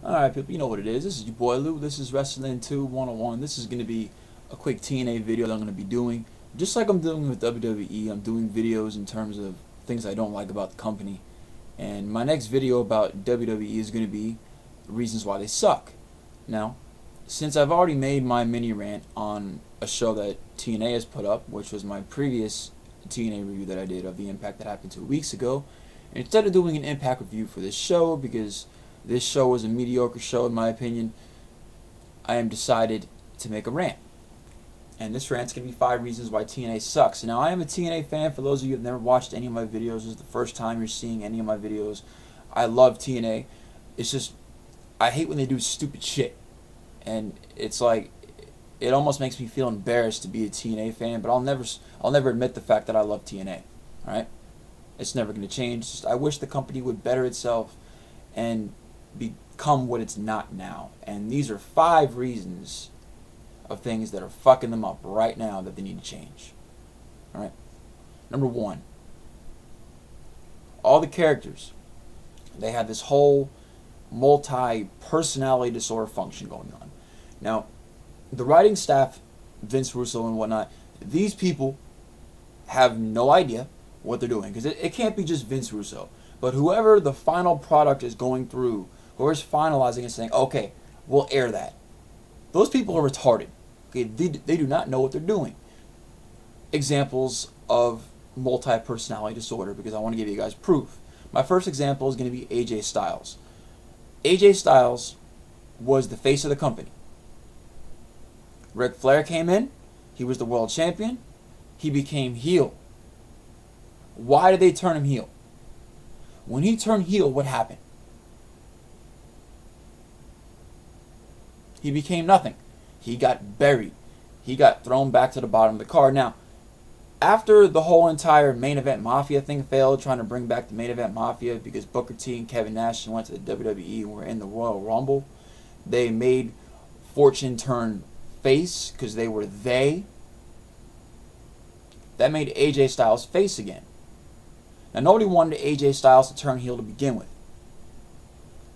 Alright people, you know what it is. This is your boy Lou. This is Wrestling 2 101. This is going to be a quick TNA video that I'm going to be doing. Just like I'm doing with WWE, I'm doing videos in terms of things I don't like about the company. And my next video about WWE is going to be reasons why they suck. Now, since I've already made my mini rant on a show that TNA has put up, which was my previous TNA review that I did of the Impact that happened 2 weeks ago, instead of doing an Impact review for this show, because this show was a mediocre show in my opinion, I am decided to make a rant. And this rant's going to be 5 reasons why TNA sucks. Now, I am a TNA fan. For those of you who have never watched any of my videos, this is the first time you're seeing any of my videos. I love TNA. It's just, I hate when they do stupid shit. And it's like, it almost makes me feel embarrassed to be a TNA fan, but I'll never admit the fact that I love TNA. Alright? It's never going to change. It's just, I wish the company would better itself and become what it's not now. And these are 5 reasons of things that are fucking them up right now that they need to change. Alright? Number 1. All the characters, they have this whole multi-personality disorder function going on. Now, the writing staff, Vince Russo and whatnot, these people have no idea what they're doing. Because it can't be just Vince Russo. But whoever the final product is going through, whoever's finalizing and saying, okay, we'll air that. Those people are retarded. Okay, they do not know what they're doing. Examples of multi-personality disorder, because I want to give you guys proof. My first example is going to be AJ Styles. AJ Styles was the face of the company. Ric Flair came in. He was the world champion. He became heel. Why did they turn him heel? When he turned heel, what happened? He became nothing. He got buried. He got thrown back to the bottom of the card. Now, after the whole entire main event Mafia thing failed, trying to bring back the main event Mafia because Booker T and Kevin Nash went to the WWE and were in the Royal Rumble, they made Fortune turn face because they were they. That made AJ Styles face again. Now, nobody wanted AJ Styles to turn heel to begin with.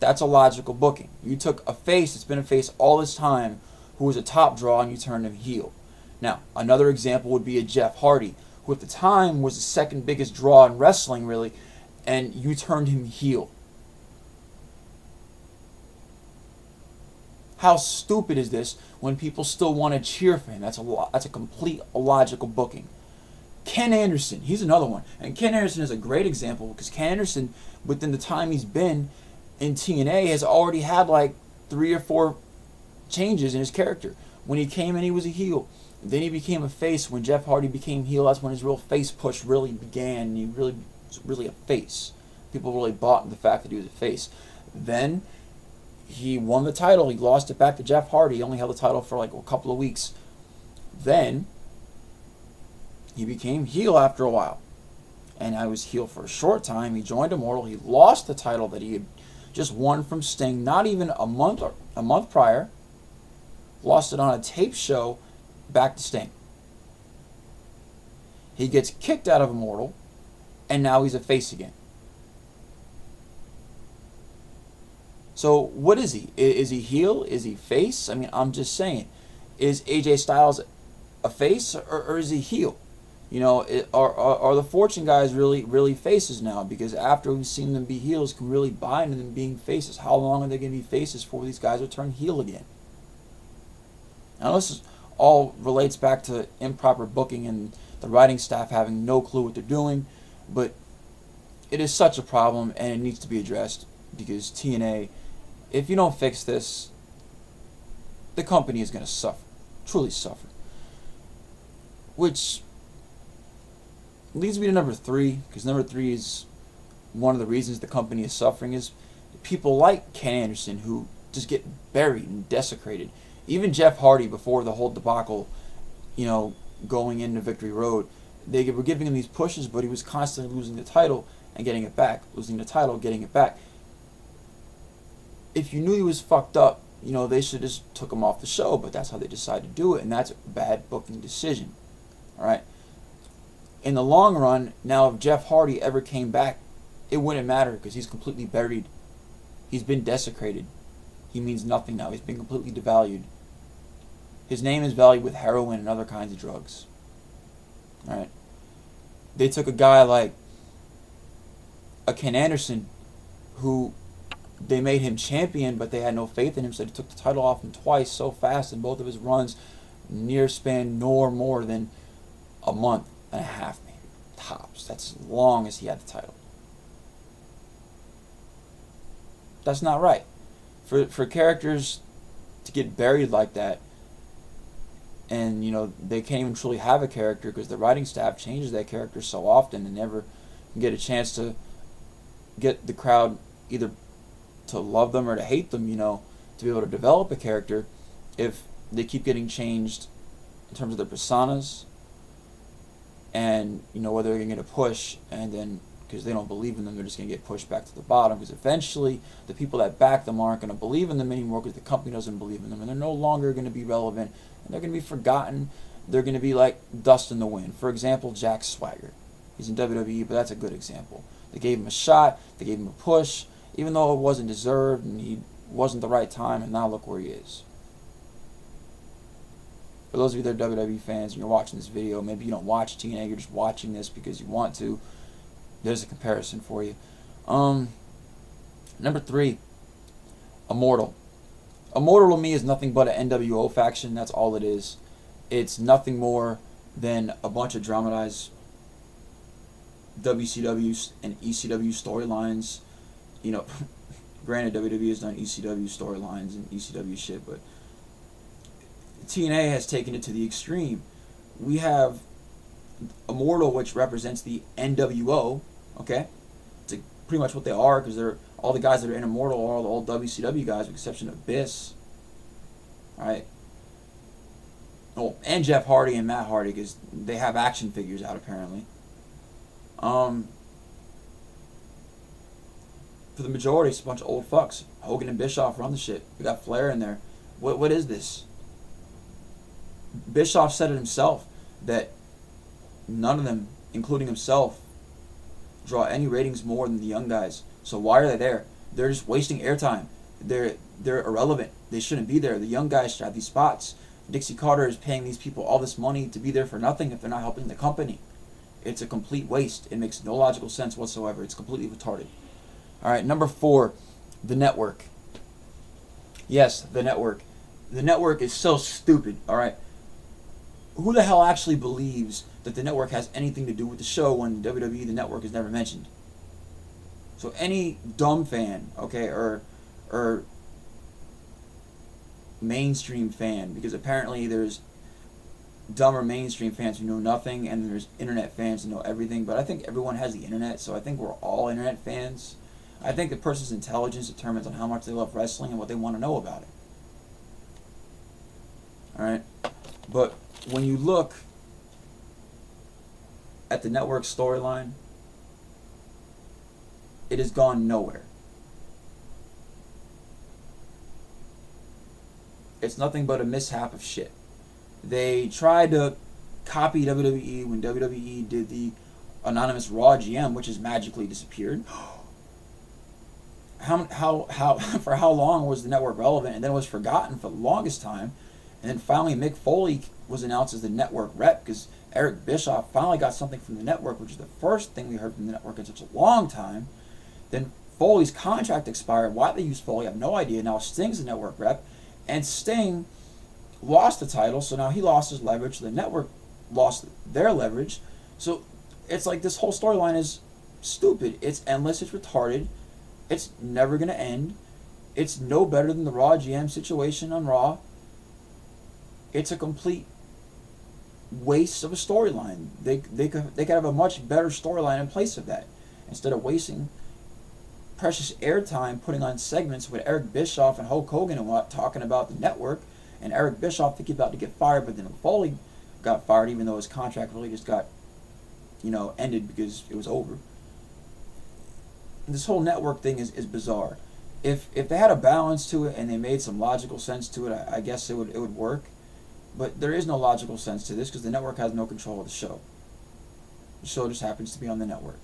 That's a logical booking. You took a face that's been a face all this time, who was a top draw, and you turned him heel. Now, another example would be a Jeff Hardy, who at the time was the second biggest draw in wrestling, really, and you turned him heel. How stupid is this when people still want to cheer for him? That's a complete illogical booking. Ken Anderson, he's another one. And Ken Anderson is a great example because Ken Anderson, within the time he's been in TNA, has already had like 3 or 4 changes in his character. When he came in, he was a heel. Then he became a face. When Jeff Hardy became heel, that's when his real face push really began. He was really a face. People really bought into the fact that he was a face. Then he won the title. He lost it back to Jeff Hardy. He only held the title for like a couple of weeks. Then he became heel after a while. And I was heel for a short time. He joined Immortal. He lost the title that he had just won from Sting, not even a month prior. Lost it on a tape show back to Sting. He gets kicked out of Immortal, and now he's a face again. So what is he? Is he heel? Is he face? I mean, I'm just saying. Is AJ Styles a face, or is he heel? You know, are the Fortune guys really faces now? Because after we've seen them be heels, can we really buy into them being faces? How long are they going to be faces before these guys will turn heel again? Now, this all relates back to improper booking and the writing staff having no clue what they're doing, but it is such a problem and it needs to be addressed because TNA, if you don't fix this, the company is going to suffer, truly suffer. Which leads me to number 3, because number 3 is one of the reasons the company is suffering, is people like Ken Anderson who just get buried and desecrated. Even Jeff Hardy, before the whole debacle, you know, going into Victory Road, they were giving him these pushes, but he was constantly losing the title and getting it back, losing the title, getting it back. If you knew he was fucked up, you know, they should just took him off the show, but that's how they decided to do it, and that's a bad booking decision. All right. In the long run, now if Jeff Hardy ever came back, it wouldn't matter because he's completely buried. He's been desecrated. he means nothing now. He's been completely devalued. His name is valued with heroin and other kinds of drugs. Alright? They took a guy like a Ken Anderson, who they made him champion, but they had no faith in him, so they took the title off him twice so fast in both of his runs, near span nor more than a month and a half, maybe, tops. That's as long as he had the title. That's not right. For characters to get buried like that, and they can't even truly have a character because the writing staff changes that character so often and never get a chance to get the crowd either to love them or to hate them, to be able to develop a character. If they keep getting changed in terms of their personas, and whether they're going to get a push, and then because they don't believe in them, they're just going to get pushed back to the bottom, because eventually the people that back them aren't going to believe in them anymore because the company doesn't believe in them, and they're no longer going to be relevant, and they're going to be forgotten. They're going to be like dust in the wind. For example, Jack Swagger. He's in WWE, but that's a good example. They gave him a shot, they gave him a push, even though it wasn't deserved and he wasn't the right time, and now look where he is. For those of you that are WWE fans and you're watching this video, maybe you don't watch TNA, you're just watching this because you want to, there's a comparison for you. Number 3, Immortal. Immortal to me is nothing but an NWO faction. That's all it is. It's nothing more than a bunch of dramatized WCW and ECW storylines. Granted, WWE has done ECW storylines and ECW shit, but TNA has taken it to the extreme. We have Immortal, which represents the NWO, okay? It's pretty much what they are, because they're all the guys that are in Immortal are all the old WCW guys, with the exception of Abyss. Alright? Oh, and Jeff Hardy and Matt Hardy, because they have action figures out, apparently. For the majority, it's a bunch of old fucks. Hogan and Bischoff run the shit. We got Flair in there. What is this? Bischoff said it himself, that none of them, including himself, draw any ratings more than the young guys. So why are they there? They're just wasting airtime. They're irrelevant. They shouldn't be there. The young guys should have these spots. Dixie Carter is paying these people all this money to be there for nothing if they're not helping the company. It's a complete waste. It makes no logical sense whatsoever. It's completely retarded. Alright, number 4, the network. Yes, the network. The network is so stupid, alright? Who the hell actually believes that the network has anything to do with the show when WWE, the network, is never mentioned? So any dumb fan, okay, or mainstream fan, because apparently there's dumber mainstream fans who know nothing, and there's internet fans who know everything, but I think everyone has the internet, so I think we're all internet fans. I think the person's intelligence determines on how much they love wrestling and what they want to know about it. Alright? But when you look at the network storyline, it has gone nowhere. It's nothing but a mishap of shit. They tried to copy WWE when WWE did the anonymous Raw GM, which has magically disappeared. How for how long was the network relevant, and then it was forgotten for the longest time, and then finally Mick Foley was announced as the network rep because Eric Bischoff finally got something from the network, which is the first thing we heard from the network in such a long time. Then Foley's contract expired. Why they used Foley, I have no idea. Now Sting's the network rep, and Sting lost the title, so now he lost his leverage. The network lost their leverage. So it's like this whole storyline is stupid. It's endless. It's retarded. It's never going to end. It's no better than the Raw GM situation on Raw. It's a complete waste of a storyline. They could have a much better storyline in place of that, instead of wasting precious airtime putting on segments with Eric Bischoff and Hulk Hogan and what, talking about the network, and Eric Bischoff thinking about to get fired, but then Foley got fired even though his contract really just got ended because it was over. This whole network thing is bizarre. If they had a balance to it and they made some logical sense to it, I guess it would work. But there is no logical sense to this because the network has no control of the show. The show just happens to be on the network.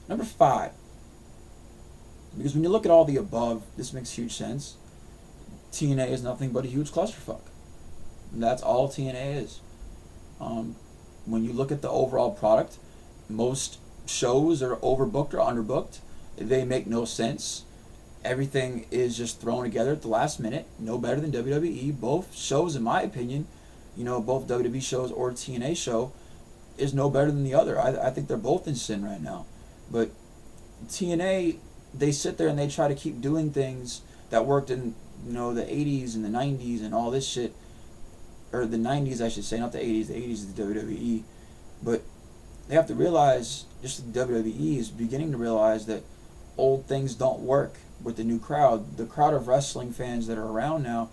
Number 5, Because when you look at all the above, this makes huge sense. TNA is nothing but a huge clusterfuck. And that's all TNA is. When you look at the overall product, most shows are overbooked or underbooked. They make no sense. Everything is just thrown together at the last minute. No better than WWE. Both shows, in my opinion, both WWE shows or TNA show, is no better than the other. I think they're both in sin right now. But TNA, they sit there and they try to keep doing things that worked in the 80s and the 90s and all this shit, or the 90s I should say, not the 80s. The 80s is the WWE. But they have to realize, just the WWE is beginning to realize that old things don't work with the new crowd. The crowd of wrestling fans that are around now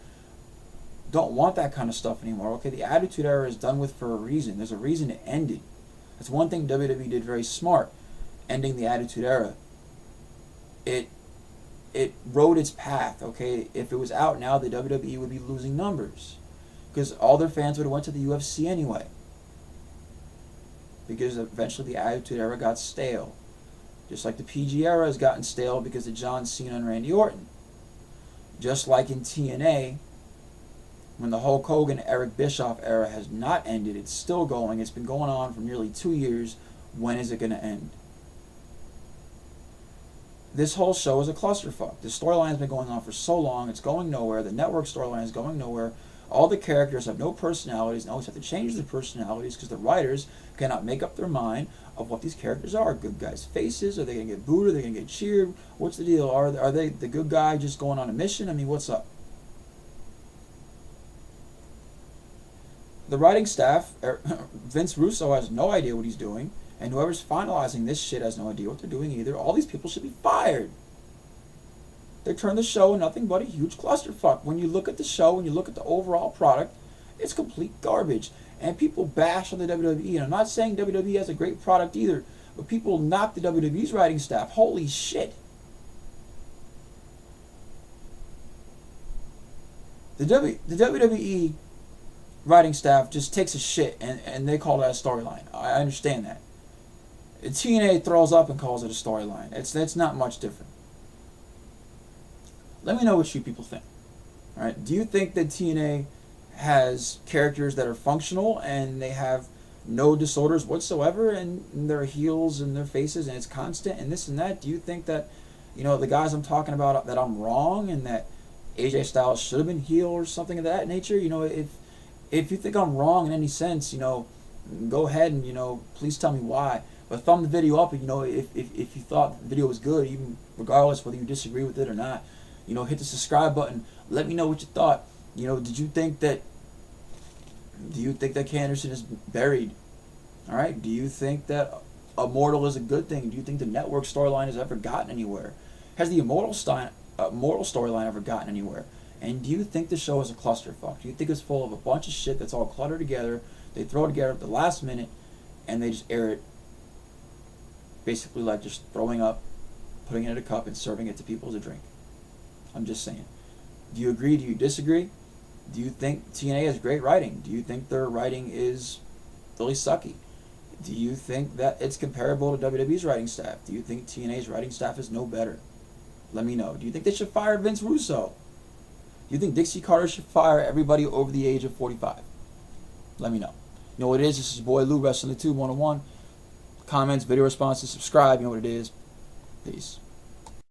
don't want that kind of stuff anymore. Okay, the Attitude Era is done with for a reason. There's a reason it ended. That's one thing WWE did very smart, ending the Attitude Era. It rode its path. Okay, if it was out now, the WWE would be losing numbers because all their fans would have went to the UFC anyway. Because eventually the Attitude Era got stale. Just like the PG era has gotten stale because of John Cena and Randy Orton. Just like in TNA, when the Hulk Hogan, Eric Bischoff era has not ended, it's still going. It's been going on for nearly 2 years. When is it going to end? This whole show is a clusterfuck. The storyline has been going on for so long, it's going nowhere. The network storyline is going nowhere. All the characters have no personalities and always have to change their personalities because the writers cannot make up their mind of what these characters are. Good guys' faces? Are they going to get booed? Are they going to get cheered? What's the deal? Are they the good guy just going on a mission? I mean, what's up? The writing staff, Vince Russo has no idea what he's doing, and whoever's finalizing this shit has no idea what they're doing either. All these people should be fired. They turn the show nothing but a huge clusterfuck. When you look at the show, when you look at the overall product, it's complete garbage. And people bash on the WWE. And I'm not saying WWE has a great product either, but people knock the WWE's writing staff. Holy shit. The WWE writing staff just takes a shit and they call that a storyline. I understand that. TNA throws up and calls it a storyline. It's not much different. Let me know what you people think. All right? Do you think that TNA has characters that are functional and they have no disorders whatsoever and their heels and their faces and it's constant and this and that? Do you think that, the guys I'm talking about, that I'm wrong and that AJ Styles should have been heel or something of that nature? If you think I'm wrong in any sense, go ahead and, please tell me why. But thumb the video up, if you thought the video was good, even regardless whether you disagree with it or not. Hit the subscribe button. Let me know what you thought. Did you think that Kay Anderson is buried? All right. Do you think that Immortal is a good thing? Do you think the network storyline has ever gotten anywhere? Has the Immortal storyline ever gotten anywhere? And do you think the show is a clusterfuck? Do you think it's full of a bunch of shit that's all cluttered together? They throw it together at the last minute, and they just air it. Basically, like just throwing up, putting it in a cup, and serving it to people as a drink. I'm just saying. Do you agree? Do you disagree? Do you think TNA has great writing? Do you think their writing is really sucky? Do you think that it's comparable to WWE's writing staff? Do you think TNA's writing staff is no better? Let me know. Do you think they should fire Vince Russo? Do you think Dixie Carter should fire everybody over the age of 45? Let me know. You know what it is? This is your boy Lou, Wrestling the Tube 101. Comments, video responses, subscribe. You know what it is. Peace.